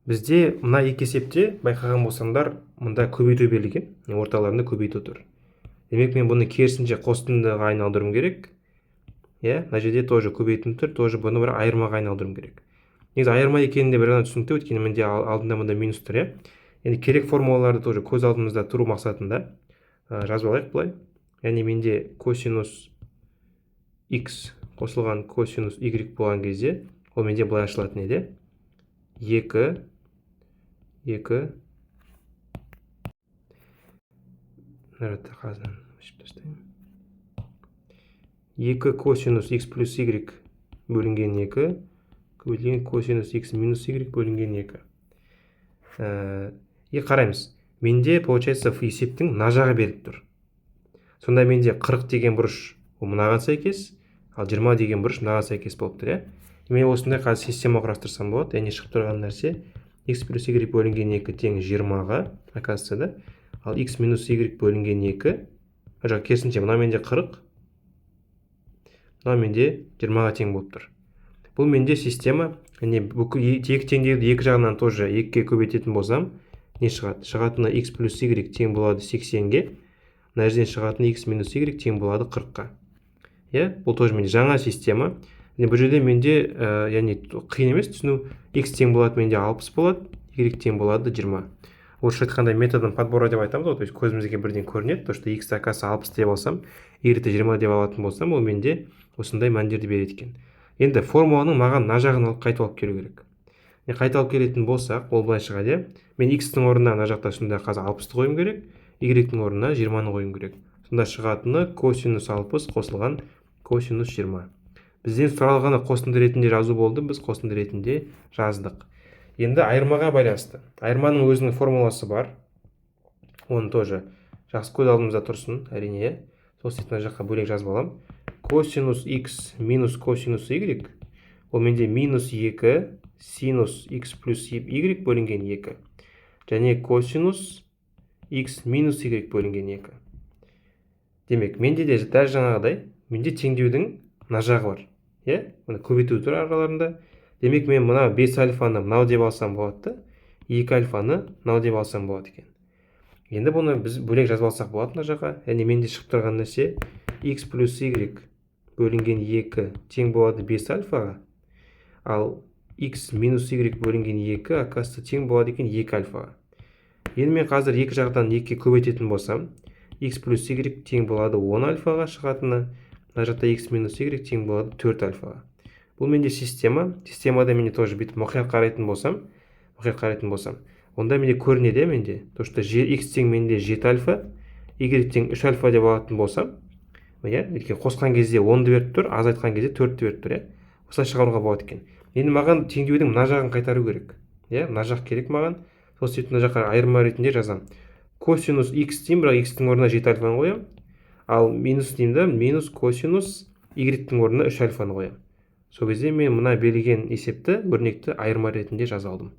Бізде мына екі есепте байқаған болсаңдар, мында көбейту берілген, орталарында көбейту тұр. Демек мен бұны керісінше қосындыға айналдыруым керек. Мына жерде тоже көбейту тұр, тоже бұны бір айырмаға айналдыруым керек. Негізі айырма екенін де бір ғана түсінікті, өйткені менде алдында мында минус тұр. Енді керек формулаларды тоже көз алдымызда тұру мақсатында жазып алайық былай. Яғни менде косинус x қосылған косинус y болған кезде, ол менде былай ашылатын еді. 2 косинус x плюс y бөлінген 2 көбейтілген косинус x минус y бөлінген 2. И қараймыз. Менде, получается, есептің мына жағы беріп тұр. Сонда менде 40 деген бұрыш мынаған сәйкес, ал 20 деген бұрыш мынаған сәйкес болып тұр. Мен осындай қазір система құрастырсам болады. Яғни шығып тұрған нәрсе x плюс y бөлінген 2 тең 20-ға, оказывается да. Ал x минус y бөлінген 2, жоқ, керісінше, мына менде 40, мына менде 20-ға тең болып тұр. Бұл менде система, екі теңдерді екі жағынан тоже 2-ге көбейтетін болсам, не шығады? Шығатыны x плюс y тең болады 80-ге, мына жерден шығатыны x минус y тең болады 40-қа. Бұл тоже менде жаңа система. Бұл жерде менде, яғни қиын емес түсіну, x тең болады менде 60 болады, y тең болады 20. Орысша айтқанда методын подбора деп айтамыз, то есть көзімізге бірден көрінеді, то что x акасы 60 деп алсам, y 20 деп алатын болсам, ол менде осындай мәндерді береді екен. Енді формуланың маған мына жағын қайтып алып келу керек. Қайтып алып келетін болсақ, ол былай шығады. Мен x-тің орнына мына жақта сонда қазір 60-ты қойым керек, y-тің орнына 20-ны қойым керек. Сонда шығатыны косинус 60 қосылған косинус 20. Бізден сұралғаны қосынды ретінде жазу болды, біз қосынды ретінде жаздық. Енді айырмаға байланысты. Айырманың өзінің формуласы бар. Оны тоже жақсы көз алдымызда тұрсын, әрине. Сол сетіне жаққа бөлек жазып алам. Косинус x минус косинус y, ол менде минус 2 синус x плюс y бөлінген 2. Және косинус x минус y бөлінген 2. Демек, менде де дәл жаңағыдай, менде теңдеудің мына жағы бар. Мұны көбейту тұр араларында. Демек, мен мына 5 альфаны мынау деп алсам болады, 2 альфаны мынау деп алсам болады екен. Енді бұны біз бөлек жазып алсақ болады мына жаққа. Яғни менде шығып тұрған нәрсе x плюс y бөлінген 2 тең болады 5 альфаға, ал x минус y бөлінген 2 оказывается тең болады екен 2 альфаға. Енді мен қазір екі жақтан 2-ге көбейтетін болсам, x плюс y тең болады 10 альфаға шығатыны, мына жақта x минус y тең болады 4 альфаға. Бұл менде системада менде тоже бүйтіп мұқият қарайтын болсам, онда менде көрінеді, менде, то что x тең менде 7 альфа, y тең 3 альфа деп алатын болсам, қосқан кезде 10-ды беріп тұр, аз айтқан кезде 4-ті беріп тұр. Осылай шығаруға болады екен. Енді маған теңдеудің мына жағын қайтару керек. Мына жақ керек маған. Сол себепті мына жаққа айырма ретінде жазам. Косинус x деймін, бірақ x-тің орнына 7 альфаны қоям. Ал минус деймін да, минус косинус y-тің орнына 3 альфаны қоям. Сол кезде мен мына берілген есепті өрнекті айырма ретінде жаза алдым.